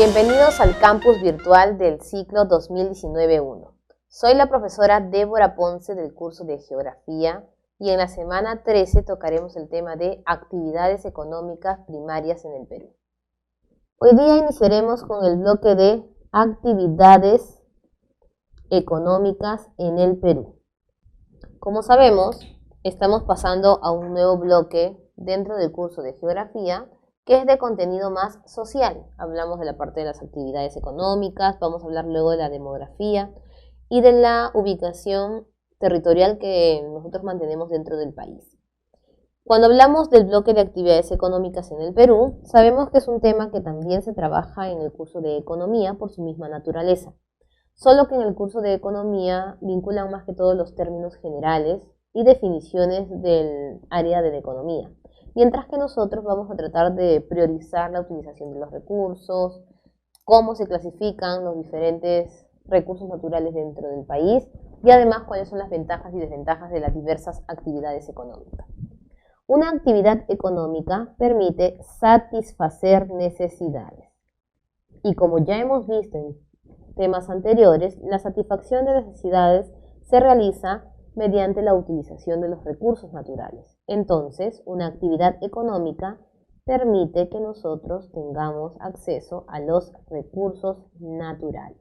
Bienvenidos al campus virtual del ciclo 2019-1. Soy la profesora Débora Ponce del curso de Geografía y en la semana 13 tocaremos el tema de actividades económicas primarias en el Perú. Hoy día iniciaremos con el bloque de actividades económicas en el Perú. Como sabemos, estamos pasando a un nuevo bloque dentro del curso de Geografía que es de contenido más social. Hablamos de la parte de las actividades económicas, vamos a hablar luego de la demografía y de la ubicación territorial que nosotros mantenemos dentro del país. Cuando hablamos del bloque de actividades económicas en el Perú, sabemos que es un tema que también se trabaja en el curso de Economía por su misma naturaleza. Solo que en el curso de Economía vinculan más que todo los términos generales y definiciones del área de la economía. Mientras que nosotros vamos a tratar de priorizar la utilización de los recursos, cómo se clasifican los diferentes recursos naturales dentro del país y además cuáles son las ventajas y desventajas de las diversas actividades económicas. Una actividad económica permite satisfacer necesidades. Y como ya hemos visto en temas anteriores, la satisfacción de necesidades se realiza mediante la utilización de los recursos naturales. Entonces, una actividad económica permite que nosotros tengamos acceso a los recursos naturales.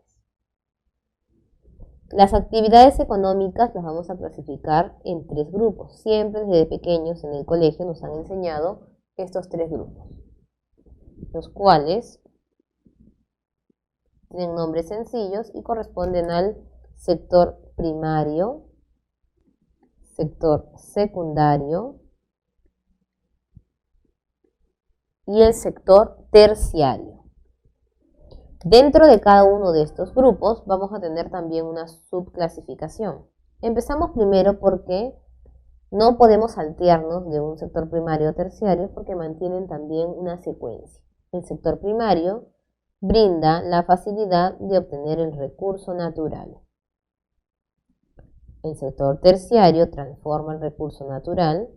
Las actividades económicas las vamos a clasificar en tres grupos. Siempre desde pequeños en el colegio nos han enseñado estos tres grupos, los cuales tienen nombres sencillos y corresponden al sector primario, sector secundario y el sector terciario. Dentro de cada uno de estos grupos vamos a tener también una subclasificación. Empezamos primero porque no podemos saltearnos de un sector primario a terciario porque mantienen también una secuencia. El sector primario brinda la facilidad de obtener el recurso natural. El sector terciario transforma el recurso natural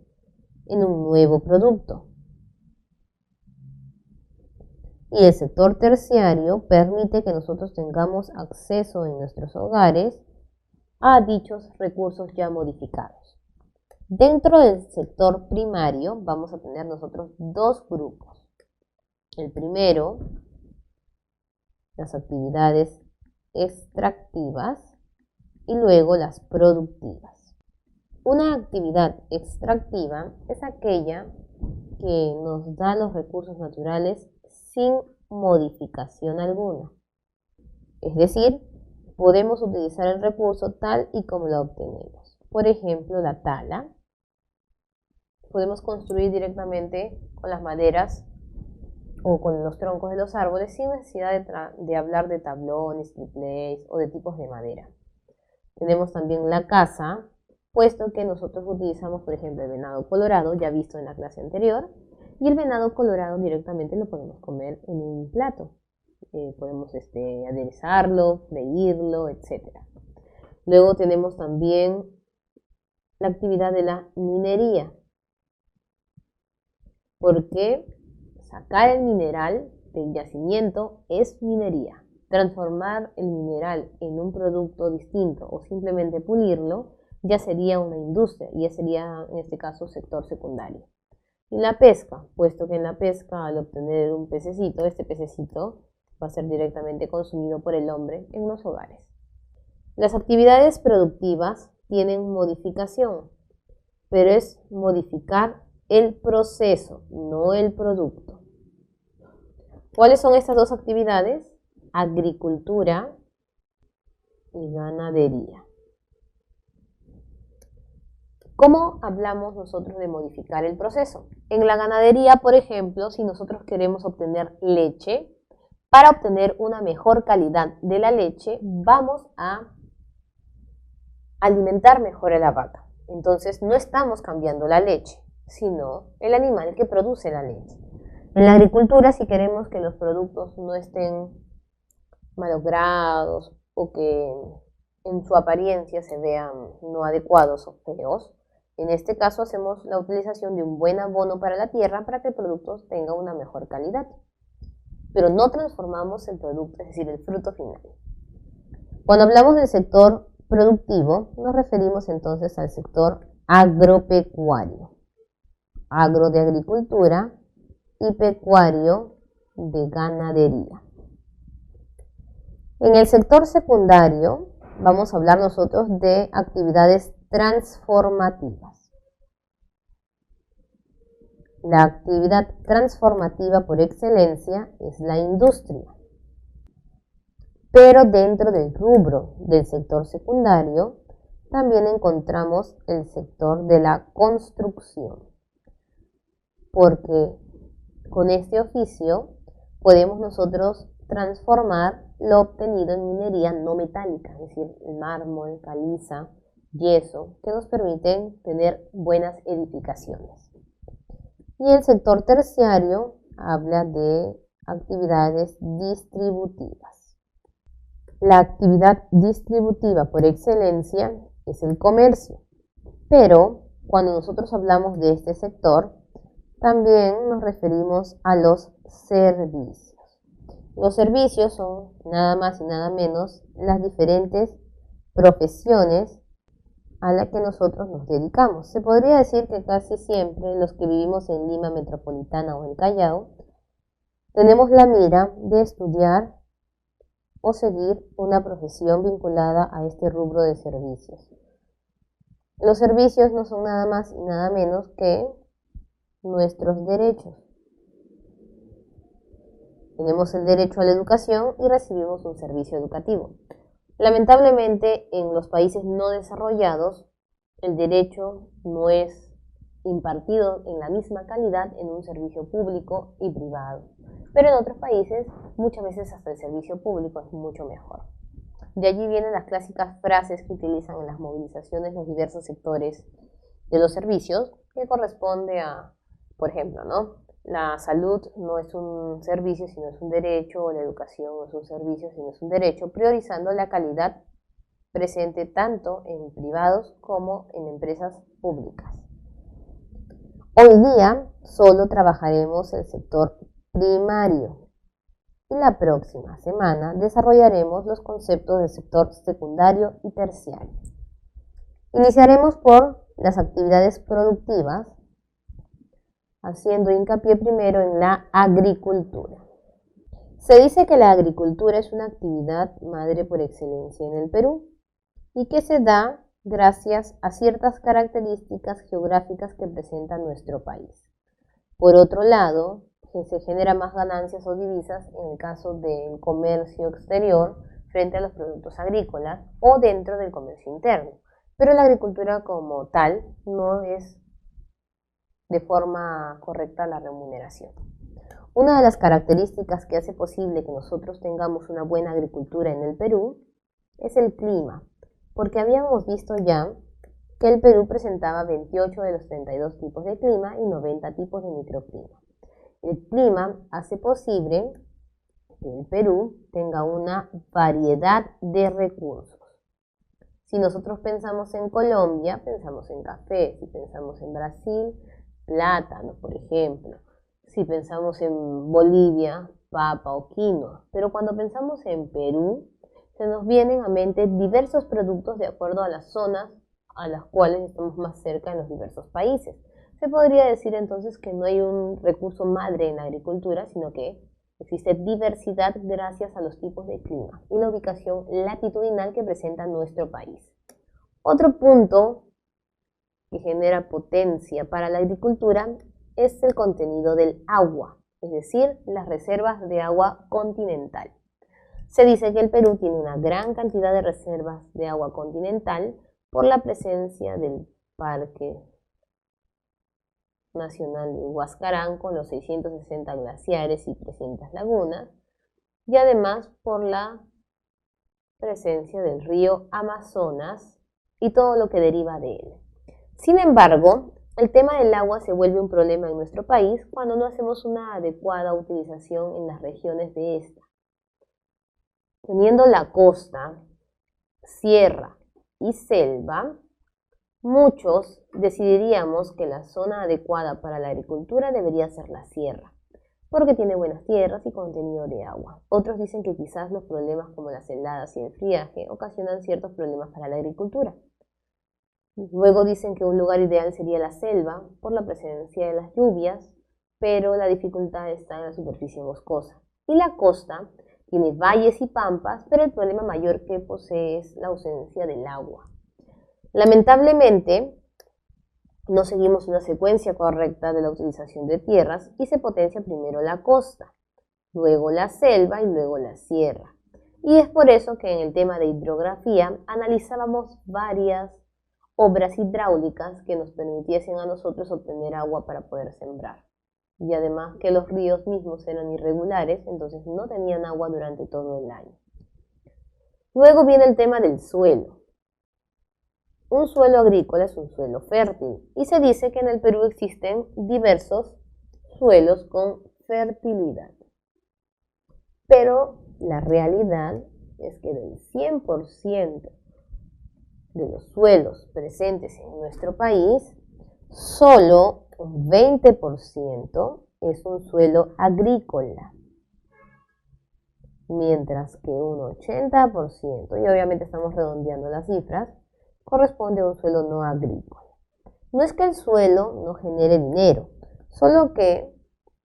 en un nuevo producto. Y el sector terciario permite que nosotros tengamos acceso en nuestros hogares a dichos recursos ya modificados. Dentro del sector primario vamos a tener nosotros dos grupos. El primero, las actividades extractivas y luego las productivas. Una actividad extractiva es aquella que nos da los recursos naturales sin modificación alguna. Es decir, podemos utilizar el recurso tal y como lo obtenemos. Por ejemplo, la tala. Podemos construir directamente con las maderas o con los troncos de los árboles sin necesidad de hablar de tablones, triplés o de tipos de madera. Tenemos también la caza, puesto que nosotros utilizamos, por ejemplo, el venado colorado, ya visto en la clase anterior, y el venado colorado directamente lo podemos comer en un plato. Podemos aderezarlo, freírlo, etc. Luego tenemos también la actividad de la minería, porque sacar el mineral del yacimiento es minería. Transformar el mineral en un producto distinto o simplemente pulirlo ya sería una industria y ya sería en este caso sector secundario. Y la pesca, puesto que en la pesca al obtener un pececito, este pececito va a ser directamente consumido por el hombre en los hogares. Las actividades productivas tienen modificación, pero es modificar el proceso, no el producto. ¿Cuáles son estas dos actividades? Agricultura y ganadería. ¿Cómo hablamos nosotros de modificar el proceso? En la ganadería, por ejemplo, si nosotros queremos obtener leche, para obtener una mejor calidad de la leche, vamos a alimentar mejor a la vaca. Entonces, no estamos cambiando la leche, sino el animal que produce la leche. En la agricultura, si queremos que los productos no estén malogrados o que en su apariencia se vean no adecuados o feos, en este caso hacemos la utilización de un buen abono para la tierra para que el producto tenga una mejor calidad. pero no transformamos el producto, es decir, el fruto final. Cuando hablamos del sector productivo, nos referimos entonces al sector agropecuario, agro de agricultura y pecuario de ganadería. En el sector secundario vamos a hablar nosotros de actividades transformativas. La actividad transformativa por excelencia es la industria. Pero dentro del rubro del sector secundario también encontramos el sector de la construcción, porque con este oficio podemos nosotros transformar lo obtenido en minería no metálica, es decir, mármol, caliza, yeso, que nos permiten tener buenas edificaciones. Y el sector terciario habla de actividades distributivas. La actividad distributiva por excelencia es el comercio, pero cuando nosotros hablamos de este sector, también nos referimos a los servicios. Los servicios son nada más y nada menos las diferentes profesiones a las que nosotros nos dedicamos. Se podría decir que casi siempre los que vivimos en Lima Metropolitana o en Callao tenemos la mira de estudiar o seguir una profesión vinculada a este rubro de servicios. Los servicios no son nada más y nada menos que nuestros derechos. Tenemos el derecho a la educación y recibimos un servicio educativo. Lamentablemente, en los países no desarrollados, el derecho no es impartido en la misma calidad en un servicio público y privado. Pero en otros países, muchas veces hasta el servicio público es mucho mejor. De allí vienen las clásicas frases que utilizan en las movilizaciones los diversos sectores de los servicios, que corresponde a, por ejemplo, ¿no? La salud no es un servicio, sino es un derecho, o la educación no es un servicio, sino es un derecho, priorizando la calidad presente tanto en privados como en empresas públicas. Hoy día solo trabajaremos el sector primario y la próxima semana desarrollaremos los conceptos del sector secundario y terciario. Iniciaremos por las actividades productivas, haciendo hincapié primero en la agricultura. Se dice que la agricultura es una actividad madre por excelencia en el Perú y que se da gracias a ciertas características geográficas que presenta nuestro país. Por otro lado, se genera más ganancias o divisas en el caso del comercio exterior frente a los productos agrícolas o dentro del comercio interno. Pero la agricultura como tal no es de forma correcta la remuneración. Una de las características que hace posible que nosotros tengamos una buena agricultura en el Perú es el clima, porque habíamos visto ya que el Perú presentaba 28 de los 32 tipos de clima y 90 tipos de microclima. El clima hace posible que el Perú tenga una variedad de recursos. Si nosotros pensamos en Colombia, pensamos en café. Si pensamos en Brasil, plátano, por ejemplo. Si pensamos en Bolivia, papa o quinoa. Pero cuando pensamos en Perú, se nos vienen a mente diversos productos de acuerdo a las zonas a las cuales estamos más cerca en los diversos países. Se podría decir entonces que no hay un recurso madre en la agricultura, sino que existe diversidad gracias a los tipos de clima y la ubicación latitudinal que presenta nuestro país. Otro punto que genera potencia para la agricultura es el contenido del agua, es decir, las reservas de agua continental. Se dice que el Perú tiene una gran cantidad de reservas de agua continental por la presencia del Parque Nacional de Huascarán con los 660 glaciares y 300 lagunas, y además por la presencia del río Amazonas y todo lo que deriva de él. Sin embargo, el tema del agua se vuelve un problema en nuestro país cuando no hacemos una adecuada utilización en las regiones de esta. Teniendo la costa, sierra y selva, muchos decidiríamos que la zona adecuada para la agricultura debería ser la sierra, porque tiene buenas tierras y contenido de agua. Otros dicen que quizás los problemas como las heladas y el friaje ocasionan ciertos problemas para la agricultura. Luego dicen que un lugar ideal sería la selva por la presencia de las lluvias, pero la dificultad está en la superficie boscosa. Y la costa tiene valles y pampas, pero el problema mayor que posee es la ausencia del agua. Lamentablemente, no seguimos una secuencia correcta de la utilización de tierras y se potencia primero la costa, luego la selva y luego la sierra. Y es por eso que en el tema de hidrografía analizábamos varias obras hidráulicas que nos permitiesen a nosotros obtener agua para poder sembrar. Y además que los ríos mismos eran irregulares, entonces no tenían agua durante todo el año. Luego viene el tema del suelo. Un suelo agrícola es un suelo fértil y se dice que en el Perú existen diversos suelos con fertilidad. Pero la realidad es que del 100% de los suelos presentes en nuestro país, solo un 20% es un suelo agrícola, mientras que un 80%, y obviamente estamos redondeando las cifras, corresponde a un suelo no agrícola. No es que el suelo no genere dinero, solo que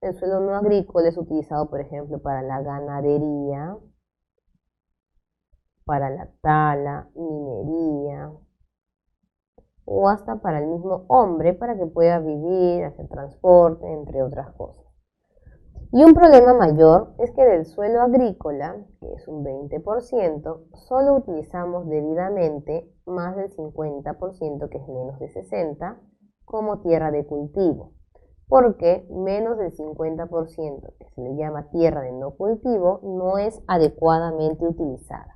el suelo no agrícola es utilizado, por ejemplo, para la ganadería, para la tala, minería, o hasta para el mismo hombre para que pueda vivir, hacer transporte, entre otras cosas. Y un problema mayor es que del suelo agrícola, que es un 20%, solo utilizamos debidamente más del 50%, que es menos de 60%, como tierra de cultivo, porque menos del 50%, que se le llama tierra de no cultivo, no es adecuadamente utilizada.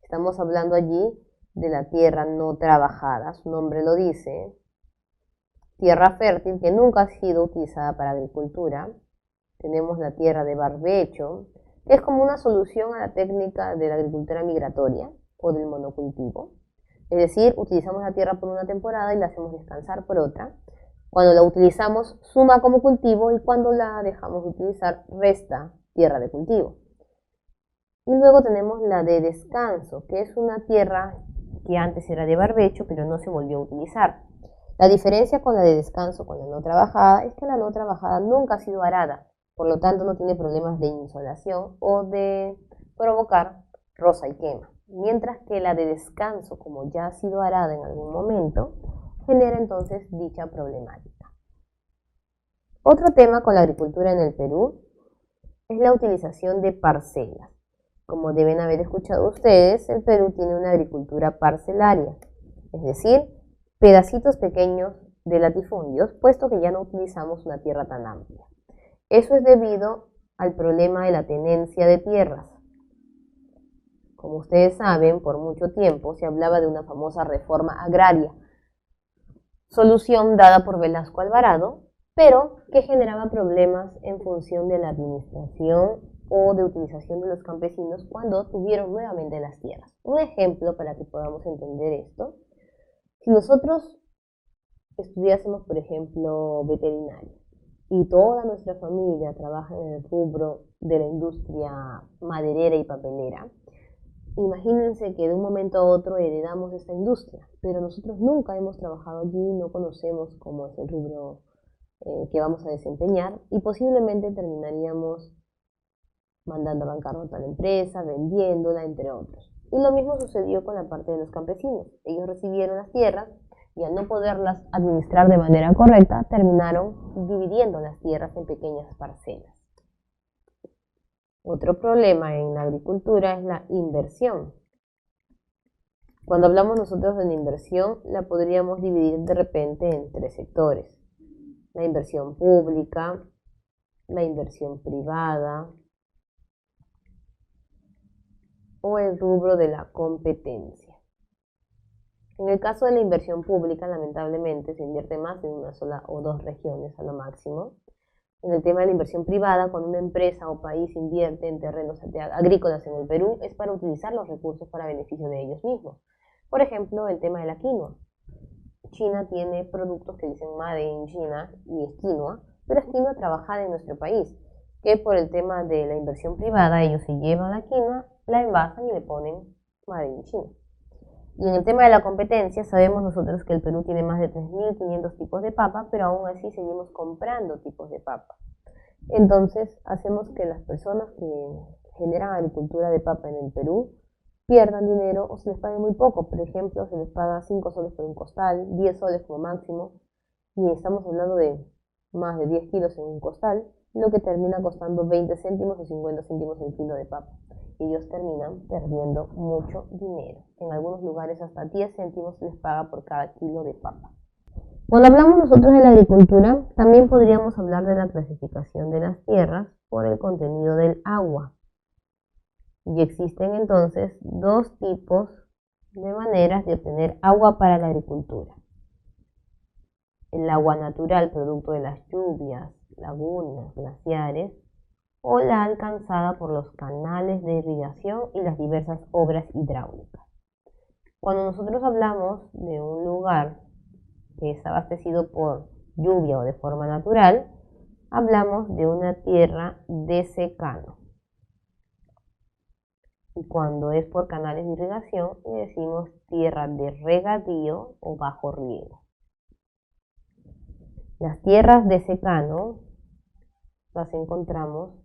Estamos hablando allí de la tierra no trabajada, su nombre lo dice, tierra fértil que nunca ha sido utilizada para agricultura. Tenemos la tierra de barbecho, que es como una solución a la técnica de la agricultura migratoria o del monocultivo. Es decir, utilizamos la tierra por una temporada y la hacemos descansar por otra. Cuando la utilizamos, suma como cultivo y cuando la dejamos de utilizar, resta tierra de cultivo. Y luego tenemos la de descanso, que es una tierra que antes era de barbecho, pero no se volvió a utilizar. La diferencia con la de descanso, con la no trabajada, es que la no trabajada nunca ha sido arada, por lo tanto no tiene problemas de insolación o de provocar rosa y quema. Mientras que la de descanso, como ya ha sido arada en algún momento, genera entonces dicha problemática. Otro tema con la agricultura en el Perú es la utilización de parcelas. Como deben haber escuchado ustedes, el Perú tiene una agricultura parcelaria, es decir, pedacitos pequeños de latifundios, puesto que ya no utilizamos una tierra tan amplia. Eso es debido al problema de la tenencia de tierras. Como ustedes saben, por mucho tiempo se hablaba de una famosa reforma agraria, solución dada por Velasco Alvarado, pero que generaba problemas en función de la administración o de utilización de los campesinos cuando tuvieron nuevamente las tierras. Un ejemplo para que podamos entender esto: si nosotros estudiásemos, por ejemplo, veterinaria y toda nuestra familia trabaja en el rubro de la industria maderera y papelera, imagínense que de un momento a otro heredamos esta industria, pero nosotros nunca hemos trabajado allí, no conocemos cómo es el rubro que vamos a desempeñar y posiblemente terminaríamos mandando a bancarrota a la empresa, vendiéndola, entre otros. Y lo mismo sucedió con la parte de los campesinos. Ellos recibieron las tierras y al no poderlas administrar de manera correcta, terminaron dividiendo las tierras en pequeñas parcelas. Otro problema en la agricultura es la inversión. Cuando hablamos nosotros de la inversión, la podríamos dividir de repente en tres sectores: la inversión pública, la inversión privada o el rubro de la competencia. En el caso de la inversión pública, lamentablemente, se invierte más en una sola o dos regiones a lo máximo. En el tema de la inversión privada, cuando una empresa o país invierte en terrenos agrícolas en el Perú, es para utilizar los recursos para beneficio de ellos mismos. Por ejemplo, el tema de la quinoa. China tiene productos que dicen Made in China y es quinoa, pero es quinoa trabajada en nuestro país. que por el tema de la inversión privada ellos se llevan la quinoa, la envasan y le ponen Made in China. Y en el tema de la competencia, sabemos nosotros que el Perú tiene más de 3.500 tipos de papa, pero aún así seguimos comprando tipos de papa. Entonces, hacemos que las personas que generan agricultura de papa en el Perú pierdan dinero o se les pague muy poco. Por ejemplo, se les paga 5 soles por un costal, 10 soles como máximo, y estamos hablando de más de 10 kilos en un costal, lo que termina costando 20 céntimos o 50 céntimos el kilo de papa. Ellos terminan perdiendo mucho dinero. En algunos lugares hasta 10 céntimos se les paga por cada kilo de papa. Cuando hablamos nosotros de la agricultura, también podríamos hablar de la clasificación de las tierras por el contenido del agua. Y existen entonces dos tipos de maneras de obtener agua para la agricultura. El agua natural, producto de las lluvias, lagunas, glaciares, o la alcanzada por los canales de irrigación y las diversas obras hidráulicas. Cuando nosotros hablamos de un lugar que es abastecido por lluvia o de forma natural, hablamos de una tierra de secano. Y cuando es por canales de irrigación, le decimos tierra de regadío o bajo riego. Las tierras de secano las encontramos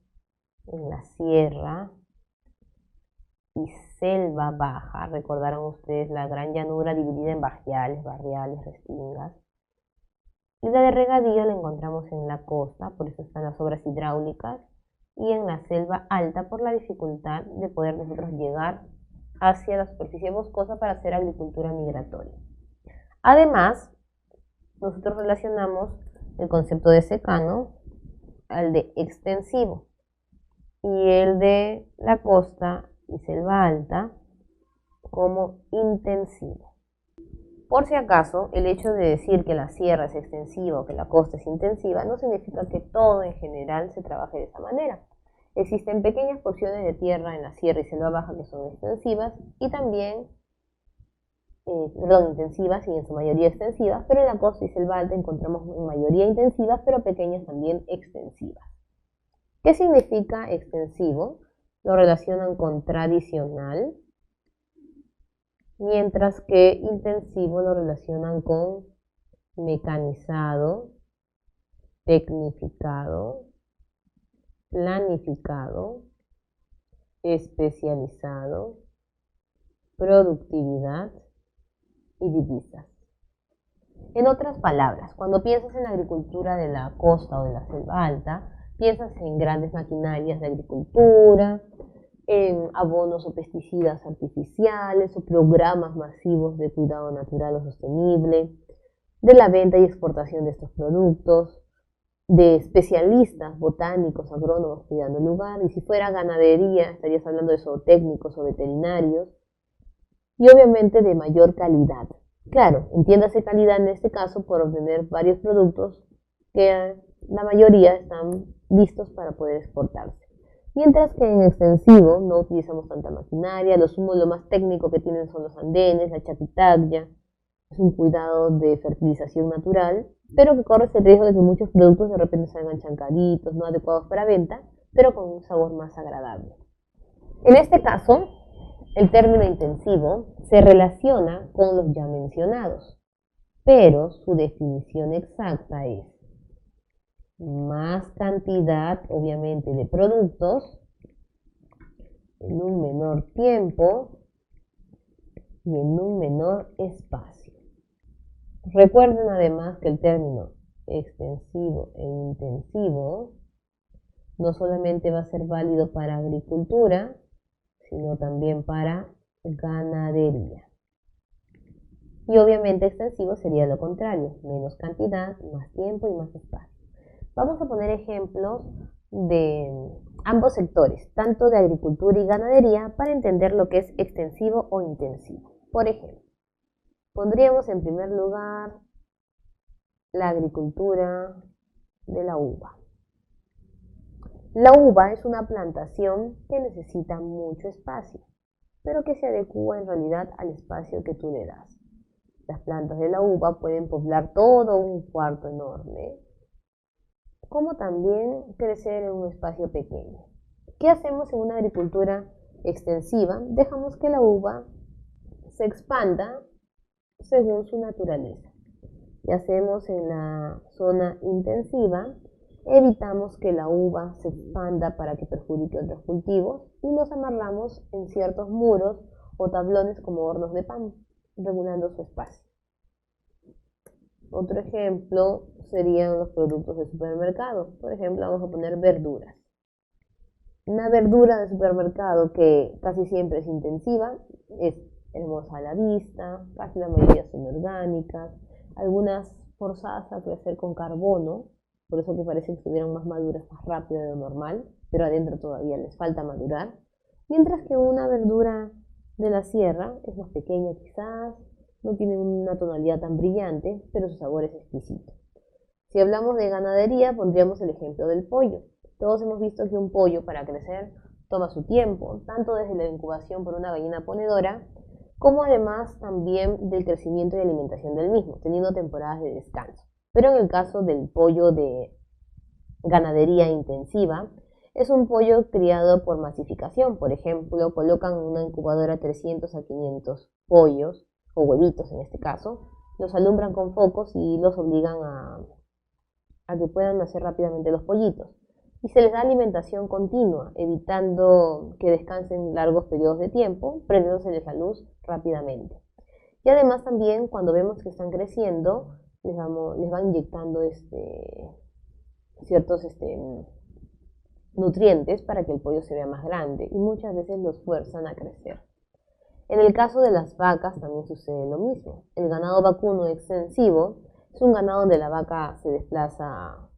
en la sierra y selva baja. Recordaron ustedes la gran llanura dividida en barriales, restingas. Y la de regadío la encontramos en la costa, por eso están las obras hidráulicas, y en la selva alta por la dificultad de poder nosotros llegar hacia la superficie boscosa para hacer agricultura migratoria. Además, nosotros relacionamos el concepto de secano al de extensivo y el de la costa y selva alta como intensivo. Por si acaso, el hecho de decir que la sierra es extensiva o que la costa es intensiva no significa que todo en general se trabaje de esa manera. Existen pequeñas porciones de tierra en la sierra y selva baja que son extensivas y también, intensivas y en su mayoría extensivas, pero en la costa y selva alta encontramos en mayoría intensivas, pero pequeñas también extensivas. ¿Qué significa extensivo? Lo relacionan con tradicional, mientras que intensivo lo relacionan con mecanizado, tecnificado, planificado, especializado, productividad y divisas. En otras palabras, cuando piensas en la agricultura de la costa o de la selva alta, piensas en grandes maquinarias de agricultura, en abonos o pesticidas artificiales o programas masivos de cuidado natural o sostenible, de la venta y exportación de estos productos, de especialistas botánicos, agrónomos cuidando el lugar, y si fuera ganadería estarías hablando de zootécnicos o veterinarios, y obviamente de mayor calidad. Claro, entiéndase calidad en este caso por obtener varios productos que la mayoría están listos para poder exportarse. Mientras que en extensivo no utilizamos tanta maquinaria, lo más técnico que tienen son los andenes, la chapitaglia, es un cuidado de fertilización natural, pero que corre el riesgo de que muchos productos de repente salgan chancaditos, no adecuados para venta, pero con un sabor más agradable. En este caso, el término intensivo se relaciona con los ya mencionados, pero su definición exacta es más cantidad, obviamente, de productos en un menor tiempo y en un menor espacio. Recuerden además que el término extensivo e intensivo no solamente va a ser válido para agricultura, sino también para ganadería. Y obviamente extensivo sería lo contrario, menos cantidad, más tiempo y más espacio. Vamos a poner ejemplos de ambos sectores, tanto de agricultura y ganadería, para entender lo que es extensivo o intensivo. Por ejemplo, pondríamos en primer lugar la agricultura de la uva. La uva es una plantación que necesita mucho espacio, pero que se adecua en realidad al espacio que tú le das. Las plantas de la uva pueden poblar todo un cuarto enorme, como también crecer en un espacio pequeño. ¿Qué hacemos en una agricultura extensiva? Dejamos que la uva se expanda según su naturaleza. ¿Qué hacemos en la zona intensiva? Evitamos que la uva se expanda para que perjudique otros cultivos y los amarramos en ciertos muros o tablones como hornos de pan, regulando su espacio. Otro ejemplo serían los productos de supermercado. Por ejemplo, vamos a poner verduras. Una verdura de supermercado que casi siempre es intensiva, es hermosa a la vista, casi la mayoría son orgánicas, algunas forzadas a crecer con carbono, por eso que parece que estuvieran más maduras más rápido de lo normal, pero adentro todavía les falta madurar. Mientras que una verdura de la sierra es más pequeña quizás, no tiene una tonalidad tan brillante, pero su sabor es exquisito. Si hablamos de ganadería, pondríamos el ejemplo del pollo. Todos hemos visto que un pollo para crecer toma su tiempo, tanto desde la incubación por una gallina ponedora, como además también del crecimiento y alimentación del mismo, teniendo temporadas de descanso. Pero en el caso del pollo de ganadería intensiva, es un pollo criado por masificación. Por ejemplo, colocan en una incubadora 300 a 500 pollos, o huevitos en este caso, los alumbran con focos y los obligan a que puedan nacer rápidamente los pollitos. Y se les da alimentación continua, evitando que descansen largos periodos de tiempo, prendiéndoseles la luz rápidamente. Y además también cuando vemos que están creciendo, les van inyectando ciertos nutrientes para que el pollo se vea más grande y muchas veces los fuerzan a crecer. En el caso de las vacas también sucede lo mismo. El ganado vacuno extensivo es un ganado donde la vaca se desplaza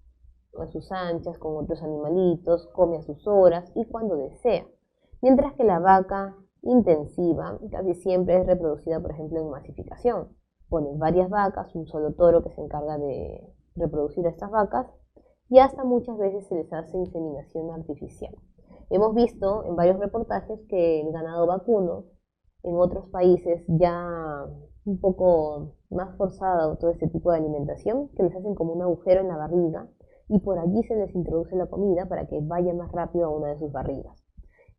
a sus anchas con otros animalitos, come a sus horas y cuando desea. Mientras que la vaca intensiva casi siempre es reproducida, por ejemplo, en masificación. Ponen varias vacas, un solo toro que se encarga de reproducir a estas vacas y hasta muchas veces se les hace inseminación artificial. Hemos visto en varios reportajes que el ganado vacuno en otros países ya un poco más forzado todo este tipo de alimentación, que les hacen como un agujero en la barriga y por allí se les introduce la comida para que vaya más rápido a una de sus barrigas.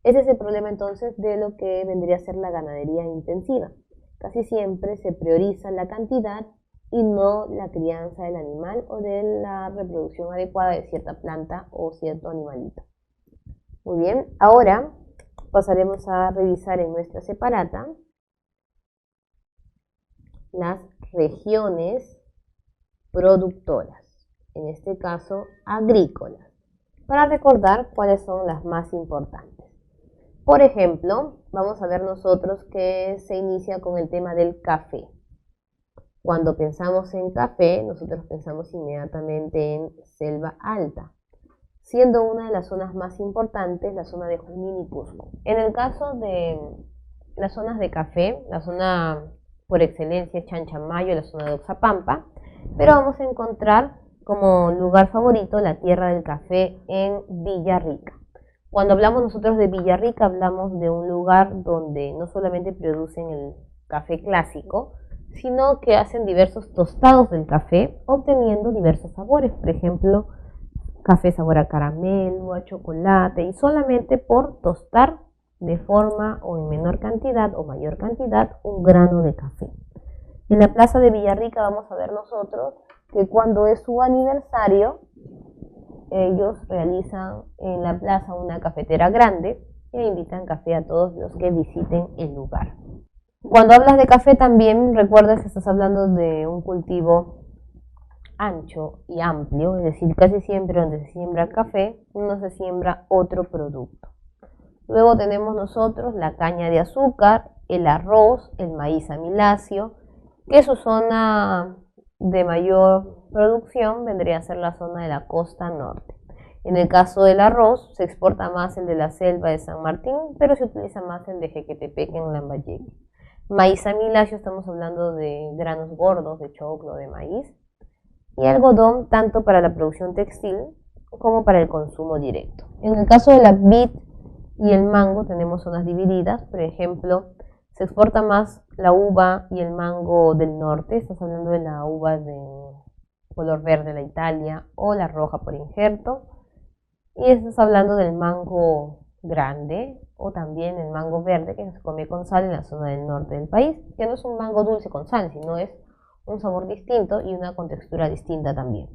Ese es el problema entonces de lo que vendría a ser la ganadería intensiva. Casi siempre se prioriza la cantidad y no la crianza del animal o de la reproducción adecuada de cierta planta o cierto animalito. Muy bien, ahora pasaremos a revisar en nuestra separata las regiones productoras, en este caso agrícolas, para recordar cuáles son las más importantes. Por ejemplo, vamos a ver nosotros que se inicia con el tema del café. Cuando pensamos en café, nosotros pensamos inmediatamente en selva alta, siendo una de las zonas más importantes la zona de Junín y Cusco. En el caso de las zonas de café, la zona por excelencia es Chanchamayo, la zona de Oxapampa, pero vamos a encontrar como lugar favorito la tierra del café en Villarrica. Cuando hablamos nosotros de Villarrica, hablamos de un lugar donde no solamente producen el café clásico, sino que hacen diversos tostados del café, obteniendo diversos sabores, por ejemplo, café sabor a caramelo, a chocolate, y solamente por tostar de forma o en menor cantidad o mayor cantidad un grano de café. En la plaza de Villarrica vamos a ver nosotros que cuando es su aniversario, ellos realizan en la plaza una cafetera grande e invitan café a todos los que visiten el lugar. Cuando hablas de café también recuerda que estás hablando de un cultivo ancho y amplio, es decir, casi siempre donde se siembra café no se siembra otro producto. Luego tenemos nosotros la caña de azúcar, el arroz, el maíz amiláceo, que su zona de mayor producción vendría a ser la zona de la costa norte. En el caso del arroz se exporta más el de la selva de San Martín, pero se utiliza más el de Jequetepeque en Lambayeque. Maíz amiláceo, estamos hablando de granos gordos, de choclo, de maíz, y algodón tanto para la producción textil como para el consumo directo. En el caso de la vid y el mango tenemos zonas divididas, por ejemplo, se exporta más la uva y el mango del norte, estás hablando de la uva de color verde la Italia o la roja por injerto. Y estás hablando del mango grande o también el mango verde que se come con sal en la zona del norte del país, que no es un mango dulce con sal, sino es un sabor distinto y una contextura distinta también.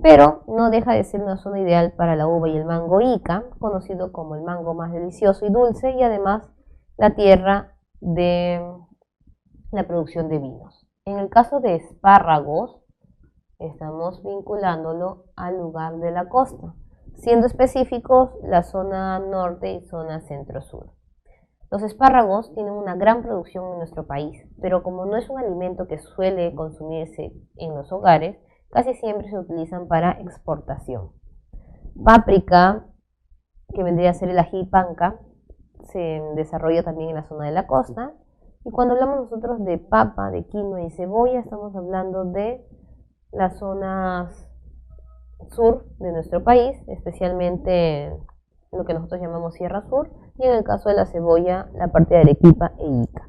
Pero no deja de ser una zona ideal para la uva y el mango Ica, conocido como el mango más delicioso y dulce, y además la tierra de la producción de vinos. En el caso de espárragos, estamos vinculándolo al lugar de la costa, siendo específicos la zona norte y zona centro-sur. Los espárragos tienen una gran producción en nuestro país, pero como no es un alimento que suele consumirse en los hogares, casi siempre se utilizan para exportación. Páprica, que vendría a ser el ají panca, se desarrolla también en la zona de la costa. Y cuando hablamos nosotros de papa, de quinoa y cebolla, estamos hablando de las zonas sur de nuestro país, especialmente lo que nosotros llamamos Sierra Sur, y en el caso de la cebolla, la parte de Arequipa e Ica.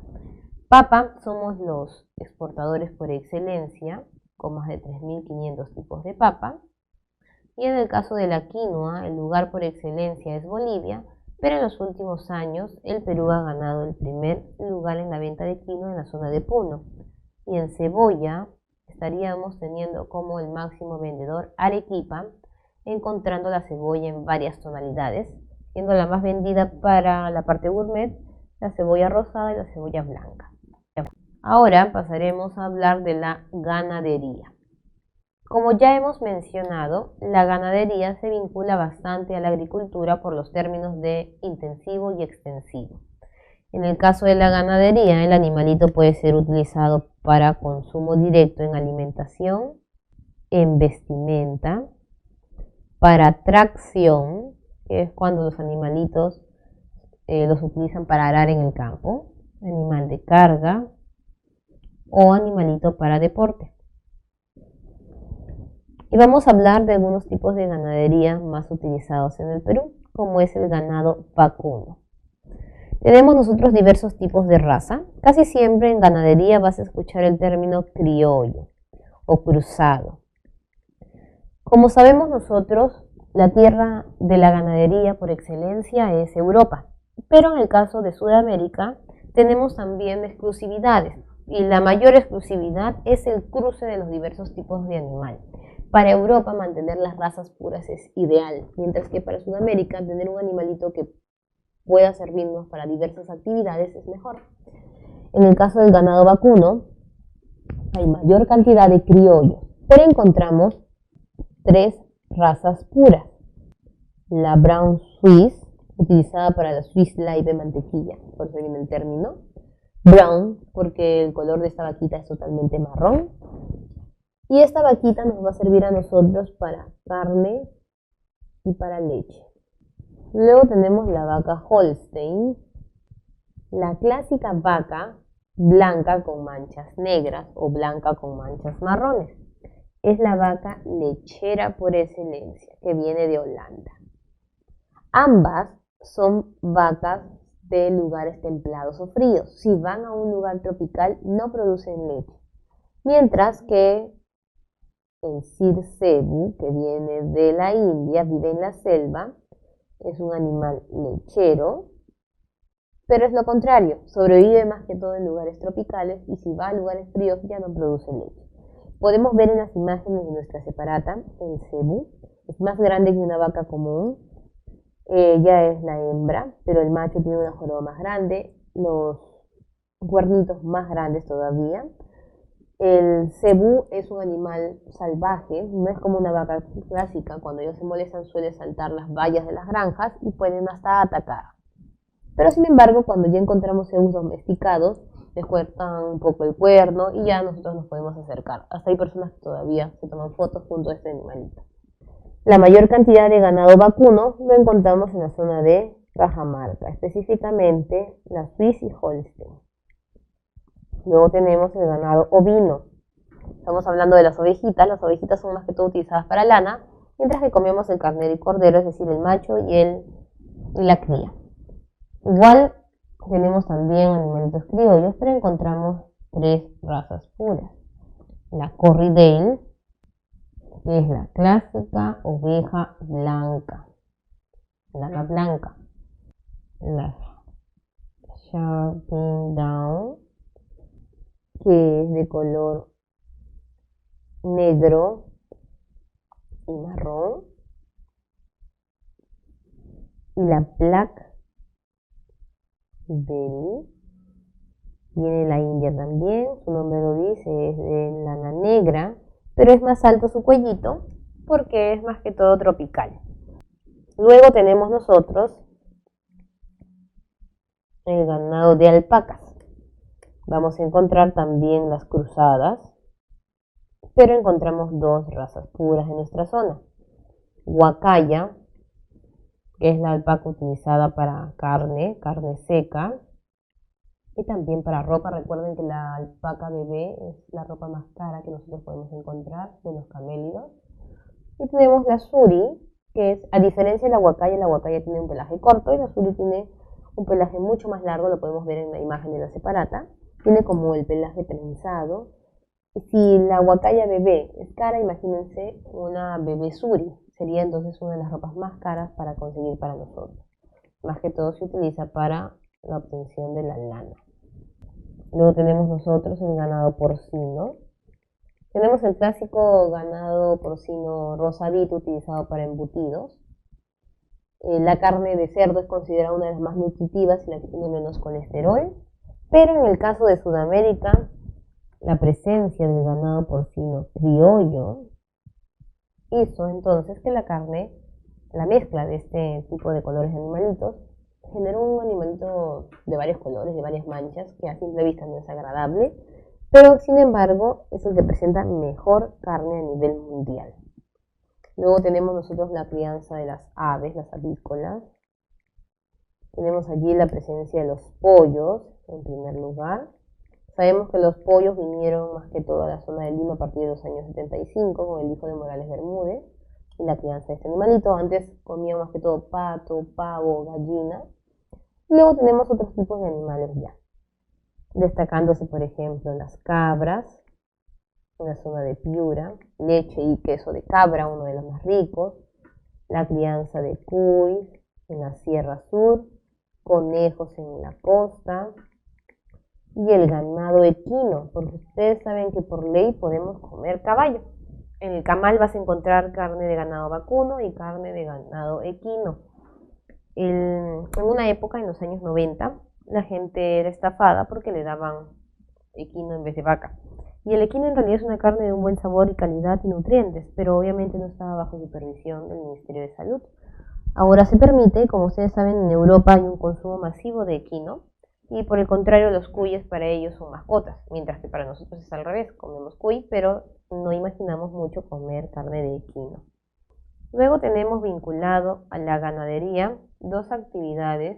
Papa, somos los exportadores por excelencia, con más de 3.500 tipos de papa, y en el caso de la quinoa, el lugar por excelencia es Bolivia, pero en los últimos años el Perú ha ganado el primer lugar en la venta de quinoa en la zona de Puno, y en cebolla estaríamos teniendo como el máximo vendedor Arequipa, encontrando la cebolla en varias tonalidades, siendo la más vendida para la parte gourmet la cebolla rosada y la cebolla blanca. Ahora pasaremos a hablar de la ganadería. Como ya hemos mencionado, la ganadería se vincula bastante a la agricultura por los términos de intensivo y extensivo. En el caso de la ganadería, el animalito puede ser utilizado para consumo directo en alimentación, en vestimenta, para tracción, que es cuando los animalitos los utilizan para arar en el campo, animal de carga o animalito para deporte. Y vamos a hablar de algunos tipos de ganadería más utilizados en el Perú, como es el ganado vacuno. Tenemos nosotros diversos tipos de raza. Casi siempre en ganadería vas a escuchar el término criollo o cruzado. Como sabemos nosotros, la tierra de la ganadería por excelencia es Europa, pero en el caso de Sudamérica tenemos también exclusividades, y la mayor exclusividad es el cruce de los diversos tipos de animal. Para Europa mantener las razas puras es ideal, mientras que para Sudamérica tener un animalito que pueda servirnos para diversas actividades es mejor. En el caso del ganado vacuno hay mayor cantidad de criollos, pero encontramos 3 razas puras. La Brown Swiss, utilizada para la Swiss Light de mantequilla, por eso viene el término. Brown, porque el color de esta vaquita es totalmente marrón. Y esta vaquita nos va a servir a nosotros para carne y para leche. Luego tenemos la vaca Holstein, la clásica vaca blanca con manchas negras o blanca con manchas marrones. Es la vaca lechera por excelencia, que viene de Holanda. Ambas son vacas de lugares templados o fríos. Si van a un lugar tropical no producen leche. Mientras que el Sir Zebu, que viene de la India, vive en la selva, es un animal lechero, pero es lo contrario, sobrevive más que todo en lugares tropicales y si va a lugares fríos ya no produce leche. Podemos ver en las imágenes de nuestra separata, el Zebu es más grande que una vaca común, ella es la hembra, pero el macho tiene una joroba más grande, los cuernitos más grandes todavía. El cebú es un animal salvaje, no es como una vaca clásica, cuando ellos se molestan suele saltar las vallas de las granjas y pueden hasta atacar. Pero sin embargo, cuando ya encontramos cebús domesticados, les cortan un poco el cuerno y ya nosotros nos podemos acercar. Hasta hay personas que todavía se toman fotos junto a este animalito. La mayor cantidad de ganado vacuno lo encontramos en la zona de Cajamarca, específicamente la Swiss y Holstein. Luego tenemos el ganado ovino. Estamos hablando de las ovejitas son más que todo utilizadas para lana, mientras que comemos el carnero y cordero, es decir, el macho y la cría. Igual tenemos también animalitos criollos, pero encontramos 3 razas puras. La Corriedale, que es la clásica oveja blanca, lana blanca. La Sharping Down, que es de color negro y marrón. Y la Black Belly, viene la India también, su nombre lo dice, es de lana negra, pero es más alto su cuellito porque es más que todo tropical. Luego tenemos nosotros el ganado de alpacas. Vamos a encontrar también las cruzadas, pero encontramos dos razas puras en nuestra zona. Huacaya, que es la alpaca utilizada para carne seca, y también para ropa. Recuerden que la alpaca bebé es la ropa más cara que nosotros podemos encontrar de los camélidos. Y tenemos la suri, que es, a diferencia de la huacaya tiene un pelaje corto y la suri tiene un pelaje mucho más largo, lo podemos ver en la imagen de la separata. Tiene como el pelaje trenzado. Y si la huacaya bebé es cara, imagínense una bebé suri. Sería entonces una de las ropas más caras para conseguir para nosotros. Más que todo se utiliza para la obtención de la lana. Luego tenemos nosotros el ganado porcino. Tenemos el clásico ganado porcino rosadito utilizado para embutidos. La carne de cerdo es considerada una de las más nutritivas y la que tiene menos colesterol. Pero en el caso de Sudamérica, la presencia del ganado porcino criollo hizo entonces que la carne, la mezcla de este tipo de colores de animalitos, generó un animalito de varios colores, de varias manchas, que a simple vista no es agradable, pero sin embargo es el que presenta mejor carne a nivel mundial. Luego tenemos nosotros la crianza de las aves, las avícolas. Tenemos allí la presencia de los pollos, en primer lugar. Sabemos que los pollos vinieron más que todo a la zona de Lima a partir de los años 75 con el hijo de Morales Bermúdez y la crianza de este animalito. Antes comían más que todo pato, pavo, gallina. Luego tenemos otros tipos de animales ya, destacándose por ejemplo las cabras, en la zona de Piura, leche y queso de cabra, uno de los más ricos, la crianza de cuy en la Sierra Sur, conejos en la costa y el ganado equino, porque ustedes saben que por ley podemos comer caballo. En el camal vas a encontrar carne de ganado vacuno y carne de ganado equino. En una época, en los años 90, la gente era estafada porque le daban equino en vez de vaca. Y el equino en realidad es una carne de un buen sabor y calidad y nutrientes, pero obviamente no estaba bajo supervisión del Ministerio de Salud. Ahora se permite, como ustedes saben, en Europa hay un consumo masivo de equino y por el contrario los cuyes para ellos son mascotas, mientras que para nosotros es al revés, comemos cuy, pero no imaginamos mucho comer carne de equino. Luego tenemos vinculado a la ganadería dos actividades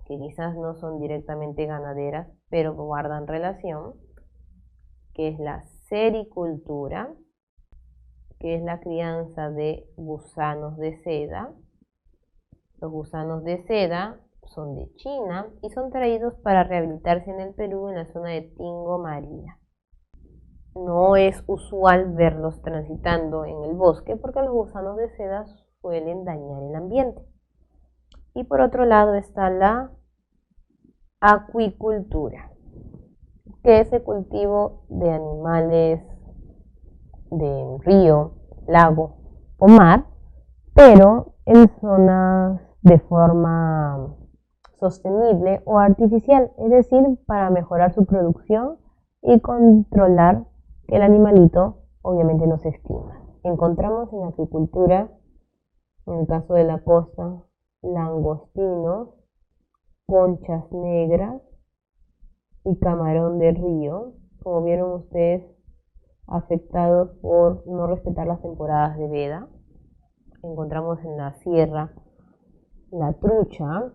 que quizás no son directamente ganaderas, pero guardan relación, que es la sericultura, que es la crianza de gusanos de seda. Los gusanos de seda son de China y son traídos para rehabilitarse en el Perú en la zona de Tingo María. No es usual verlos transitando en el bosque porque los gusanos de seda suelen dañar el ambiente. Y por otro lado está la acuicultura, que es el cultivo de animales de río, lago o mar, pero en zonas de forma sostenible o artificial, es decir, para mejorar su producción y controlar que el animalito obviamente no se extinga. Encontramos en la acuicultura, en el caso de la costa, langostinos, conchas negras y camarón de río, como vieron ustedes, afectados por no respetar las temporadas de veda. Encontramos en la sierra la trucha.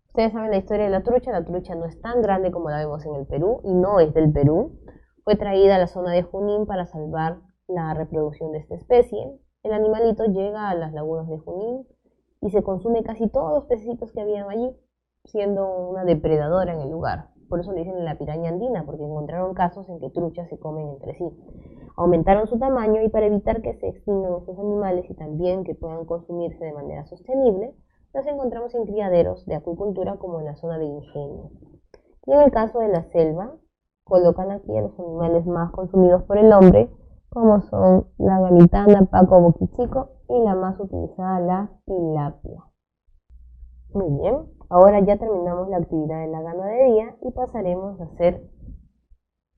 Ustedes saben la historia de la trucha no es tan grande como la vemos en el Perú y no es del Perú. Fue traída a la zona de Junín para salvar la reproducción de esta especie. El animalito llega a las lagunas de Junín y se consume casi todos los pececitos que habían allí, siendo una depredadora en el lugar. Por eso le dicen la piraña andina, porque encontraron casos en que truchas se comen entre sí. Aumentaron su tamaño y para evitar que se extingan estos animales y también que puedan consumirse de manera sostenible, los encontramos en criaderos de acuicultura como en la zona de Ingenio. Y en el caso de la selva, colocan aquí a los animales más consumidos por el hombre, como son la gamitana, paco, boquichico y la más utilizada, la tilapia. Muy bien, ahora ya terminamos la actividad de la ganadería y pasaremos a hacer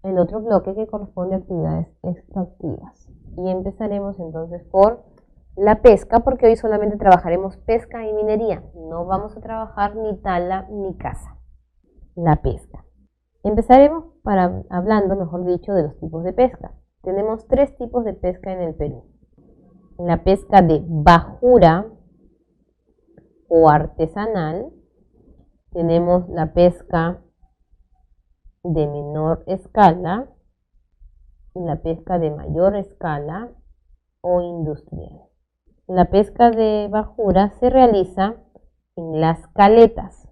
el otro bloque que corresponde a actividades extractivas. Y empezaremos entonces por la pesca, porque hoy solamente trabajaremos pesca y minería. No vamos a trabajar ni tala ni caza. La pesca. Empezaremos hablando, mejor dicho, de los tipos de pesca. Tenemos 3 tipos de pesca en el Perú. La pesca de bajura o artesanal. Tenemos la pesca de menor escala y la pesca de mayor escala o industrial. La pesca de bajura se realiza en las caletas,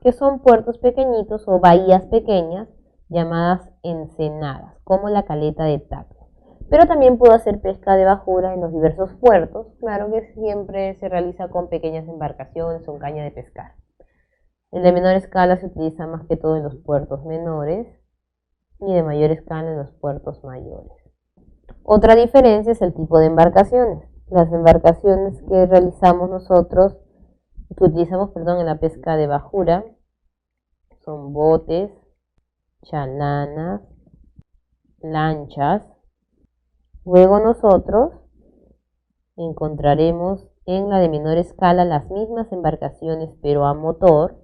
que son puertos pequeñitos o bahías pequeñas llamadas ensenadas, como la caleta de Tacna. Pero también puedo hacer pesca de bajura en los diversos puertos, claro que siempre se realiza con pequeñas embarcaciones o caña de pescar. El de menor escala se utiliza más que todo en los puertos menores y de mayor escala en los puertos mayores. Otra diferencia es el tipo de embarcaciones. Las embarcaciones que realizamos nosotros, que utilizamos, en la pesca de bajura, son botes, chalanas, lanchas. Luego nosotros encontraremos en la de menor escala las mismas embarcaciones pero a motor.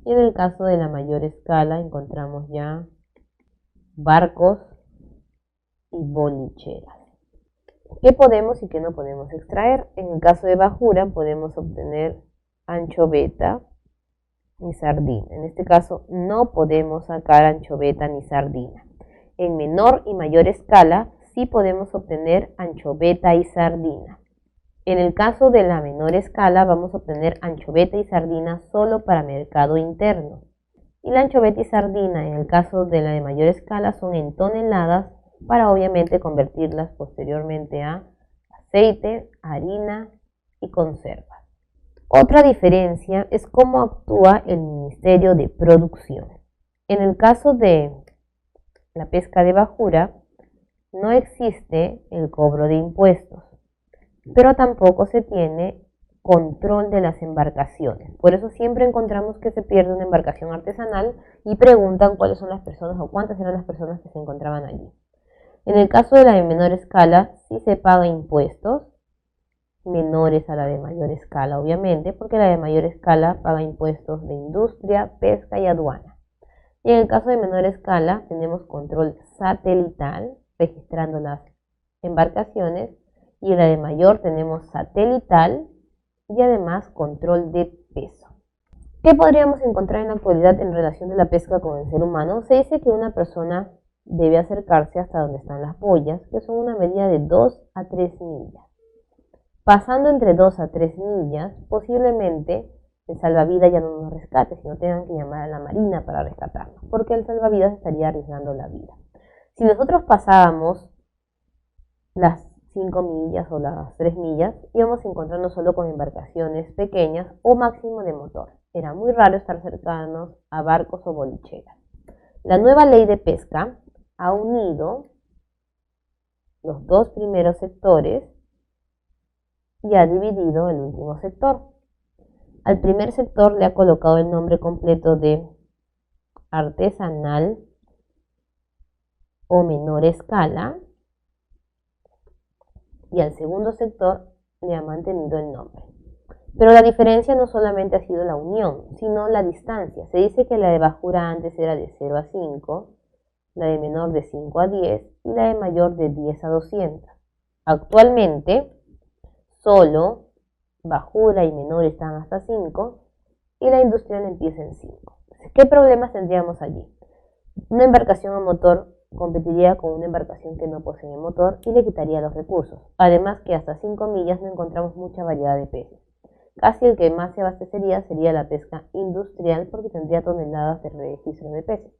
Y en el caso de la mayor escala encontramos ya barcos y bolicheras. ¿Qué podemos y qué no podemos extraer? En el caso de bajura podemos obtener anchoveta y sardina. En este caso no podemos sacar anchoveta ni sardina. En menor y mayor escala sí podemos obtener anchoveta y sardina. En el caso de la menor escala vamos a obtener anchoveta y sardina solo para mercado interno. Y la anchoveta y sardina en el caso de la de mayor escala son en toneladas para obviamente convertirlas posteriormente a aceite, harina y conservas. Otra diferencia es cómo actúa el Ministerio de Producción. En el caso de la pesca de bajura no existe el cobro de impuestos, pero tampoco se tiene control de las embarcaciones. Por eso siempre encontramos que se pierde una embarcación artesanal y preguntan cuáles son las personas o cuántas eran las personas que se encontraban allí. En el caso de la de menor escala, sí se paga impuestos, menores a la de mayor escala, obviamente, porque la de mayor escala paga impuestos de industria, pesca y aduana. Y en el caso de menor escala, tenemos control satelital, registrando las embarcaciones, y en la de mayor tenemos satelital y además control de peso. ¿Qué podríamos encontrar en la actualidad en relación de la pesca con el ser humano? Se dice que una persona debe acercarse hasta donde están las boyas, que son una medida de 2 a 3 millas. Pasando entre 2 a 3 millas, posiblemente el salvavidas ya no nos rescate, sino tengan que llamar a la marina para rescatarnos, porque el salvavidas estaría arriesgando la vida. Si nosotros pasábamos las 5 millas o las 3 millas, íbamos a encontrarnos solo con embarcaciones pequeñas o máximo de motor. Era muy raro estar cercanos a barcos o bolicheras. La nueva ley de pesca ha unido los 2 primeros sectores y ha dividido el último sector. Al primer sector le ha colocado el nombre completo de artesanal o menor escala, y al segundo sector le ha mantenido el nombre. Pero la diferencia no solamente ha sido la unión, sino la distancia. Se dice que la de bajura antes era de 0 a 5, la de menor de 5 a 10 y la de mayor de 10 a 200. Actualmente, solo bajura y menor están hasta 5 y la industrial empieza en 5. ¿Qué problemas tendríamos allí? Una embarcación a motor competiría con una embarcación que no posee motor y le quitaría los recursos. Además que hasta 5 millas no encontramos mucha variedad de peces. Casi el que más se abastecería sería la pesca industrial porque tendría toneladas de registro de peces.